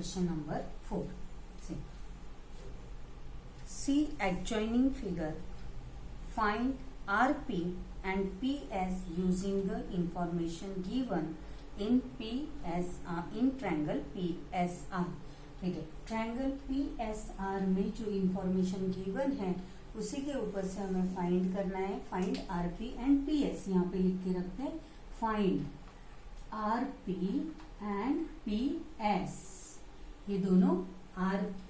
Question number 4. See adjoining figure. Find RP and PS using the information given in PSR in triangle PSR. ठीक है, triangle PSR में जो information given है उसी के ऊपर से हमें फाइंड करना है. Find RP and PS. यहाँ पे लिख के रखते हैं फाइंड RP एंड PS. ये दोनों RP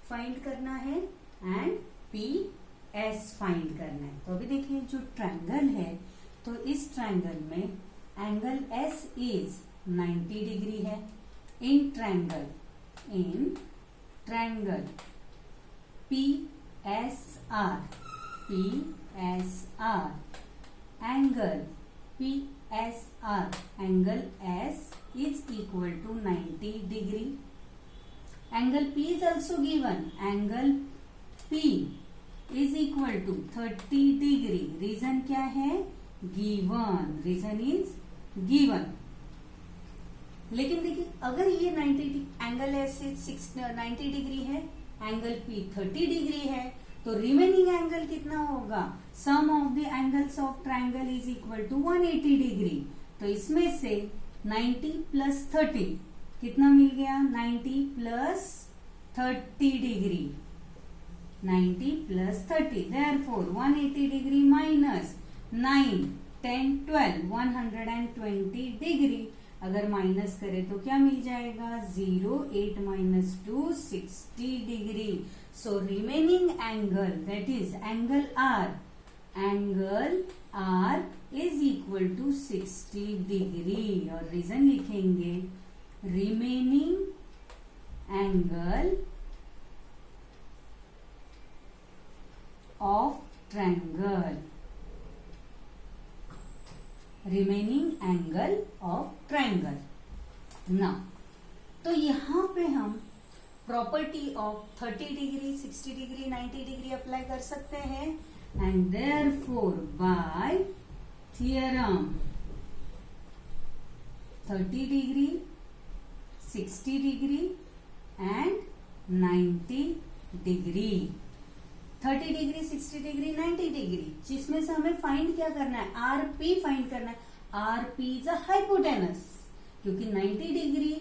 फाइंड करना है एंड PS फाइंड करना है. तो अभी देखिए जो ट्रायंगल है तो इस ट्रायंगल में एंगल S इज 90 डिग्री है. In triangle PSR angle PSR angle S is equal to 90 degree. Angle P is also given. Angle P is equal to 30 degree. Reason क्या है? Given. Reason is given. लेकिन देखिए अगर ये 90 angle S 90 degree है, angle P 30 degree है, तो remaining angle कितना होगा? Sum of the angles of triangle is equal to 180 degree. तो इसमें से 90 प्लस 30 कितना मिल गया? 90 plus 30 degree. 90 plus 30 therefore 180 degree minus 9 10 12 120 degree. अगर माइनस करें तो क्या मिल जाएगा? 0 8 minus 2 60 degree. So remaining angle that is angle R is equal to 60 degree. और रीजन लिखेंगे remaining angle of triangle. Remaining angle of triangle. ना तो यहां पे हम property of 30 degree 60 degree 90 degree apply कर सकते हैं. And therefore by theorem 30 degree 60 degree and 90 degree. 30 degree 60 degree 90 degree जिसमें से हमें फाइंड क्या करना है? RP फाइंड करना है. RP इज अ हाइपोटेनस क्योंकि 90 डिग्री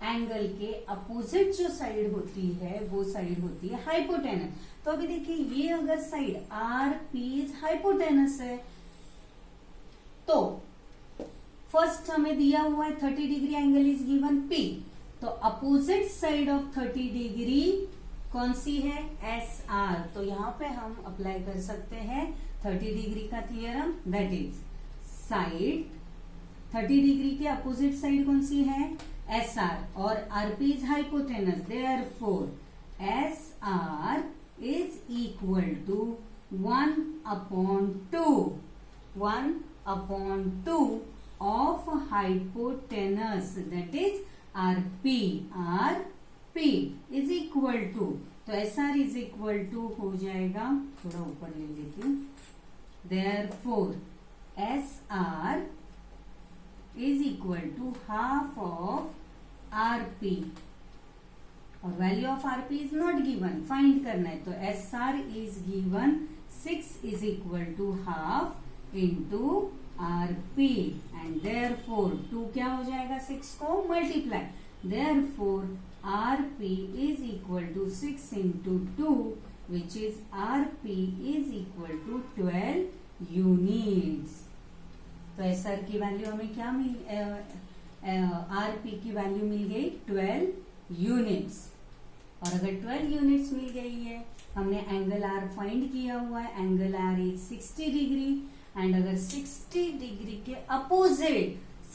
एंगल के अपोजिट जो साइड होती है वो साइड होती है हाइपोटेनस. तो अभी देखिए ये अगर साइड RP इज हाइपोटेनस है तो फर्स्ट हमें दिया हुआ है 30 degree angle is given P. तो अपोजिट साइड ऑफ 30 डिग्री कौन सी है? SR. तो यहां पे हम अप्लाई कर सकते हैं 30 डिग्री का theorem. That is side 30 degree के अपोजिट साइड कौन सी है? SR. और RP is hypotenuse therefore SR is equal to 1/2 of hypotenuse that is RP. RP is equal to, तो SR इज इक्वल टू हो जाएगा, थोड़ा ऊपर ले लेती हूं. Therefore SR is equal to half of RP. और value of RP is not given, find करना है. तो SR is given 6 is equal to half into RP. And therefore 2 क्या हो जाएगा? 6 को multiply. Therefore RP is equal to 6 into 2 which is RP is equal to 12 units. तो SR की value हमें क्या RP की वैल्यू मिल गई 12 यूनिट्स. और अगर 12 यूनिट्स मिल गई है, हमने एंगल R फाइंड किया हुआ है. Angle R is 60 degree and अगर 60 डिग्री के अपोजिट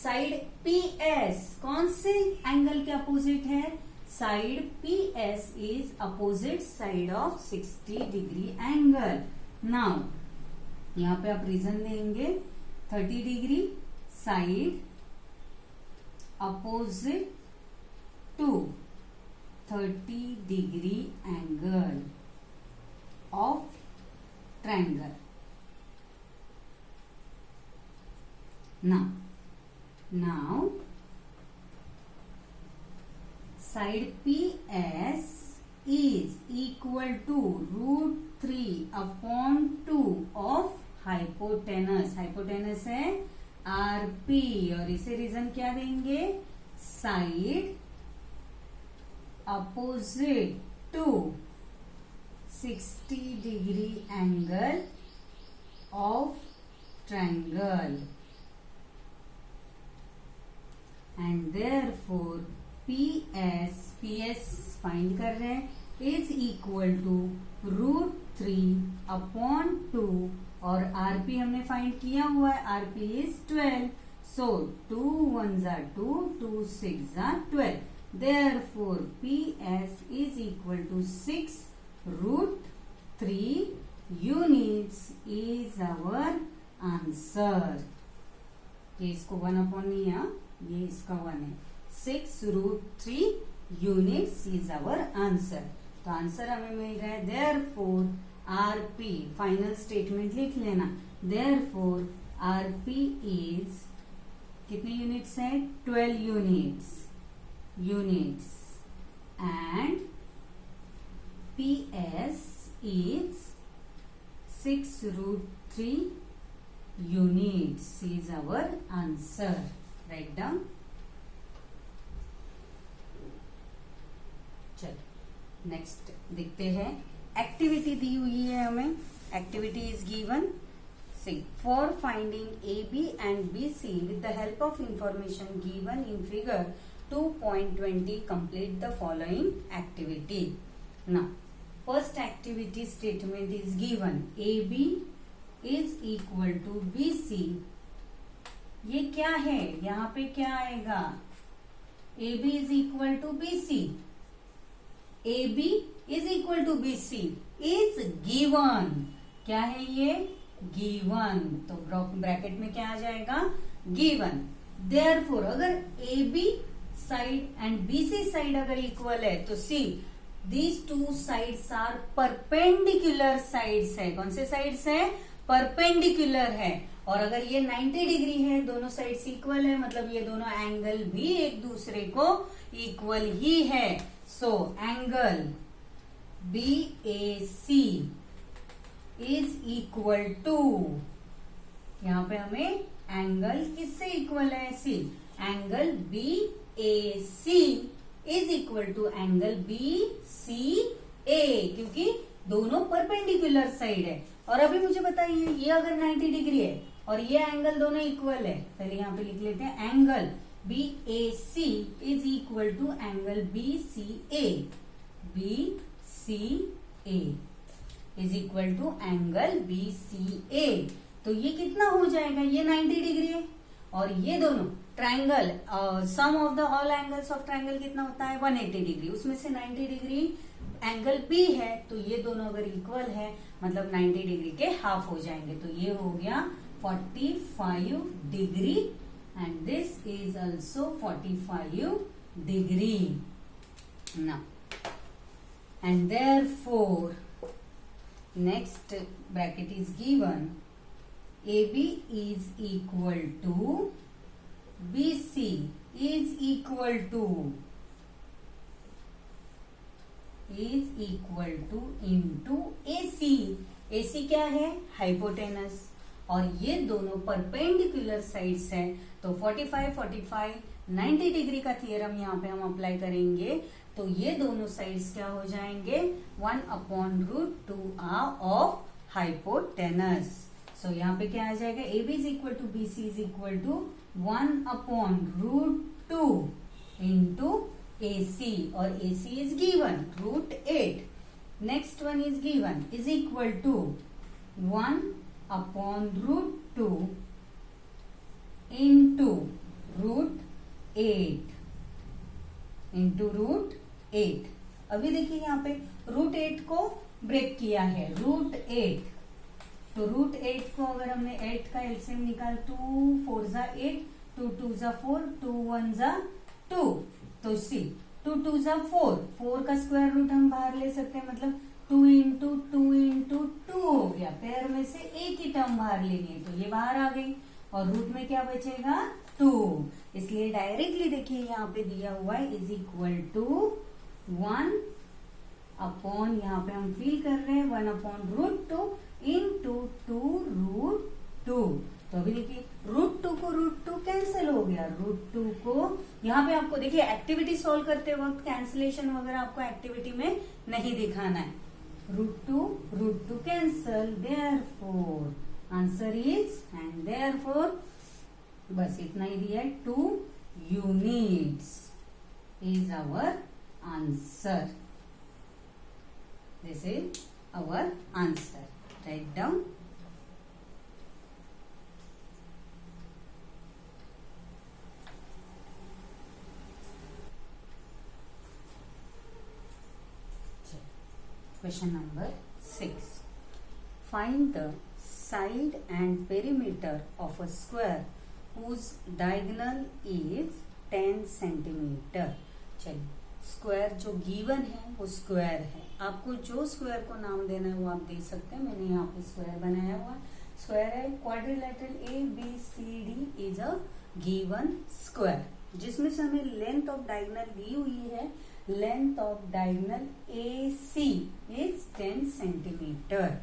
साइड PS कौन से एंगल के अपोजिट है? Side PS is opposite side of 60 degree angle. Now यहां पे आप रीजन देंगे 30 degree side opposite to 30 degree angle of triangle. Now side P S is equal to √3/2 of hypotenuse. Hypotenuse है RP और इसे reason क्या देंगे, side opposite to 60 degree angle of triangle and therefore PS find कर रहे हैं is equal to √3/2 और RP हमने फाइंड किया हुआ है, RP is 12, so 2 1s are 2, 2 6s are 12, therefore PS is equal to 6√3 units is our answer। ये इसको 1/, ये इसका 1 है, 6√3 units is our answer। तो आंसर हमें मिल रहा है therefore RP, फाइनल स्टेटमेंट लिख लेना, therefore RP is कितने यूनिट्स है, 12 units and PS is 6√3 units is our answer। Write down। चलो नेक्स्ट देखते हैं, एक्टिविटी दी हुई है हमें, activity is given, for finding A B and B C with the help of information given in figure 2.20 complete the following activity. Now first activity statement is given, A B is equal to B C. ये क्या है, यहाँ पे क्या आएगा, A B is equal to B C, AB is equal to BC is given। क्या है ये, given, तो ब्रैकेट में क्या आ जाएगा, given। Therefore अगर AB side and BC side अगर इक्वल है तो सी these two sides are perpendicular sides है। कौन से साइड्स है, परपेंडिकुलर है। और अगर ये 90 डिग्री है, दोनों साइड्स इक्वल है, मतलब ये दोनों एंगल भी एक दूसरे को इक्वल ही है। So angle BAC is equal to, यहां पे हमें एंगल किससे इक्वल है, see, angle BAC is equal to angle BCA, क्योंकि दोनों परपेंडिकुलर साइड है। और अभी मुझे बताइए, ये अगर 90 डिग्री है और ये एंगल दोनों इक्वल है, पहले यहाँ पे लिख लेते हैं, angle BAC is equal to angle BCA is equal to angle BCA। तो ये कितना हो जाएगा, ये 90 डिग्री है और ये दोनों triangle, sum of the all angles of triangle कितना होता है, 180 डिग्री, उसमें से 90 डिग्री एंगल B है, तो ये दोनों अगर इक्वल है मतलब 90 डिग्री के हाफ हो जाएंगे। तो ये हो गया 45 degree and this is also 45 degree. Now and therefore next bracket is given, AB is equal to BC is equal to into AC। AC क्या है, हाइपोटेनस, और ये दोनों परपेंडिकुलर साइड्स है। तो 45 90 डिग्री का थियरम यहाँ पे हम अप्लाई करेंगे, तो ये दोनों साइड्स क्या हो जाएंगे, 1/√2r ऑफ हाइपोटेनस। सो यहाँ पे क्या आ जाएगा, AB is equal to BC is equal to 1/√2 into AC, और AC is given √8। Next one is given is equal to 1/√2 into √8। अभी देखिए यहाँ पे √8 को ब्रेक किया है, √8, तो √8 को अगर हमने 8 का एलसीएम निकाल, 2 4 जा 8, 2 2 जा 4, 2 1 जा 2, तो सी 2 2 जा 4, 4 का स्क्वायर रूट हम बाहर ले सकते हैं, मतलब 2 इंटू 2 इंटू 2 हो गया, पेयर में से एक ही टर्म बाहर लेनी है, तो ये बाहर आ गई और रूट में क्या बचेगा, 2। इस इसलिए डायरेक्टली देखिए यहाँ पे दिया हुआ है इज इक्वल टू 1 अपॉन, यहाँ पे हम फील कर रहे हैं 1 अपॉन √2 इंटू 2√2। तो अभी देखिए √2 को √2 कैंसिल हो गया, √2 को यहाँ पे आपको देखिए एक्टिविटी सॉल्व करते वक्त कैंसिलेशन वगैरह आपको एक्टिविटी में नहीं दिखाना है। √2 cancel, therefore answer is, and therefore बस इतना ही दिया है, 2 units is our answer. This is our answer. Write down. Question number 6. Find the side and perimeter of a square whose diagonal is 10 centimeter. चलिए, स्क्वायर जो given है वो square है। आपको जो स्क्वायर को नाम देना है वो आप दे सकते हैं। मैंने यहाँ पे स्क्वायर बनाया हुआ है। स्क्वायर है quadrilateral ABCD is a given square, जिसमें से हमें लेंथ ऑफ डायगोनल दी हुई है। Length of diagonal AC is 10 centimetre.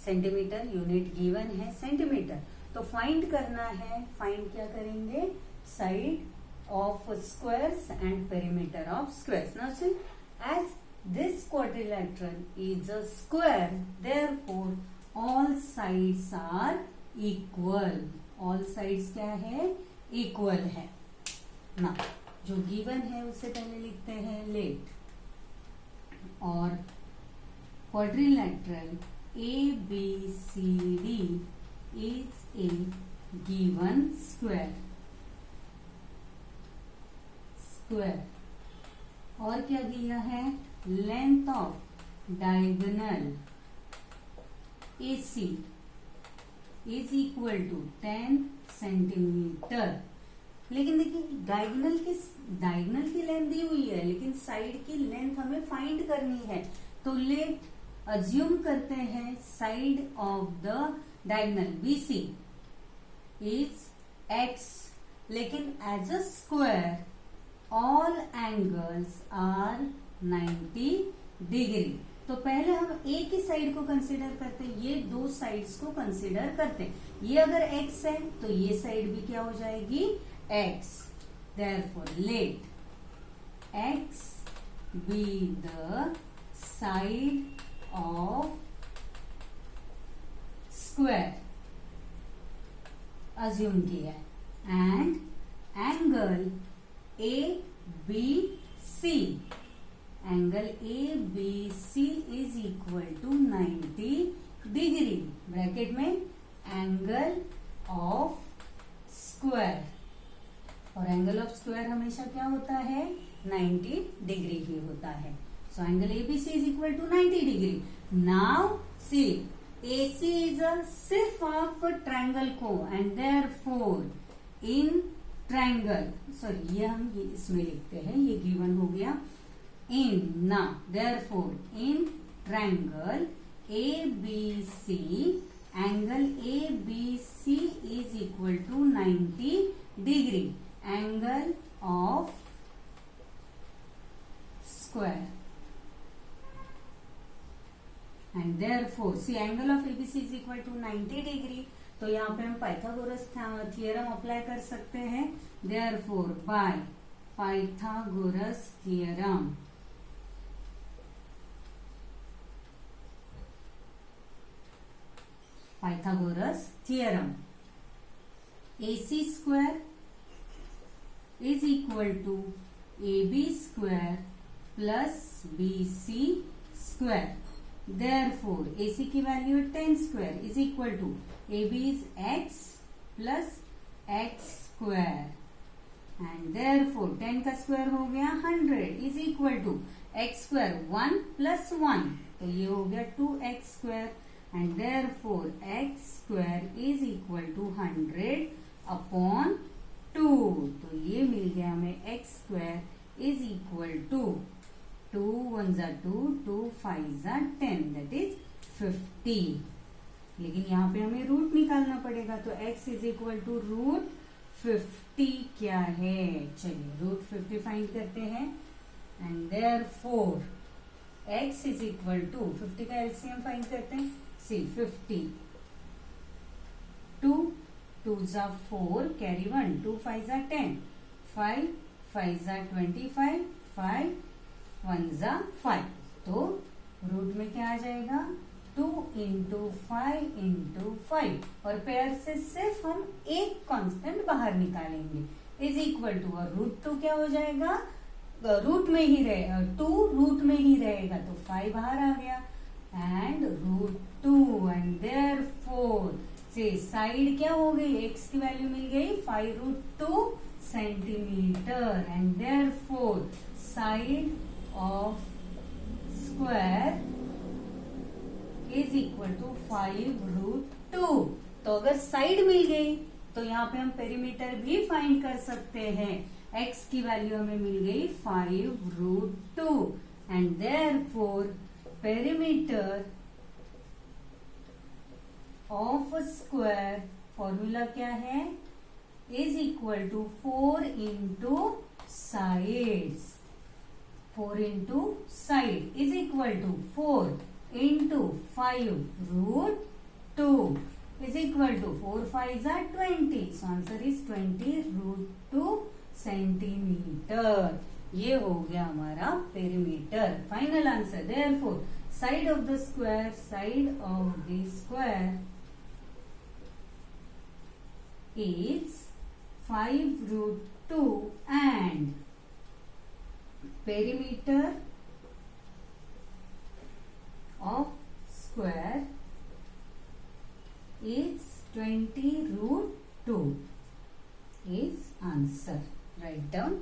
Centimetre unit given है सेंटीमीटर, तो फाइंड करना है। फाइंड क्या करेंगे? Side of squares and perimeter of squares. Now see, as this quadrilateral is a square, therefore all sides are equal. All sides क्या है? Equal है ना। जो given है उससे पहले लिखते हैं लेट, और quadrilateral ABCD is a given square. और क्या दिया है? Length of diagonal AC is equal to 10 centimetre. लेकिन देखिए डायगोनल की लेंथ दी हुई है, लेकिन साइड की लेंथ हमें फाइंड करनी है। तो लेट अज्यूम करते हैं side of the diagonal BC is X, लेकिन as a square all angles are 90 degree. तो पहले हम एक ही साइड को कंसीडर करते हैं, ये दो साइड्स को कंसीडर करते हैं। ये अगर x है तो ये साइड भी क्या हो जाएगी? x। Therefore let x be the side of square, assume किया, and angle ABC, angle ABC is equal to 90 degree. Bracket में एंगल ऑफ स्क्वायर, और एंगल ऑफ स्क्वायर हमेशा क्या होता है? 90 डिग्री ही होता है। So angle ABC is equal to 90 degree. Now see, AC is a सिर्फ ऑफ ट्रायंगल को, and therefore in triangle, sorry ये हम इसमें लिखते हैं, ये गिवन हो गया इन ना। Therefore in triangle ABC, angle ABC is equal to 90 degree. Angle of square, and therefore see angle of ABC is equal to 90 degree. तो यहाँ पे हम पाइथागोरस थियरम अप्लाई कर सकते हैं। Therefore by Pythagoras theorem, Pythagoras theorem, AC square is equal to AB square plus BC square. Therefore, AC की value 10 square is equal to AB is X plus X square, and therefore 10 का square हो गया 100 is equal to X square 1 plus 1, तो ये हो गया 2X square, and therefore X square is equal to 100 upon 2। तो ये मिल गया हमें X square is equal to 2 1 जा 2, 2 5 जा 10, दैट इज 50। लेकिन यहाँ पे हमें रूट निकालना पड़ेगा, तो x is equal to root 50 क्या है? चलिए रूट 50 फाइंड करते हैं and therefore x is equal to 50 का एलसीएम फाइंड करते हैं. सी 50 2 2 जा 4 कैरी 1 2 5 जा 10 5 5 जा 25 5 1 जा 5. तो रूट में क्या आ जाएगा? 2 इंटू 5 इंटू 5 और पेयर से सिर्फ हम एक कांस्टेंट बाहर निकालेंगे इज इक्वल टू, और रूट 2 क्या हो जाएगा? रूट में ही रहेगा, 2 रूट में ही रहेगा तो 5 बाहर आ गया एंड रूट 2 एंड देयरफॉर से साइड क्या हो गई? x की वैल्यू मिल गई 5 root 2 centimetre and therefore side of square is equal to 5 root 2. तो अगर साइड मिल गई तो यहाँ पे हम पेरीमीटर भी फाइंड कर सकते हैं. x की वैल्यू हमें मिल गई 5 root 2 and therefore perimeter of square formula क्या है? Is equal to 4 into sides. 4 into side is equal to 4 into 5 root 2 is equal to 4 5 are 20. So answer is 20 root 2 centimetre. ये हो गया हमारा perimeter. Final answer therefore side of the square is 5 root 2 and perimeter of square is 20 root 2 is answer. Write down.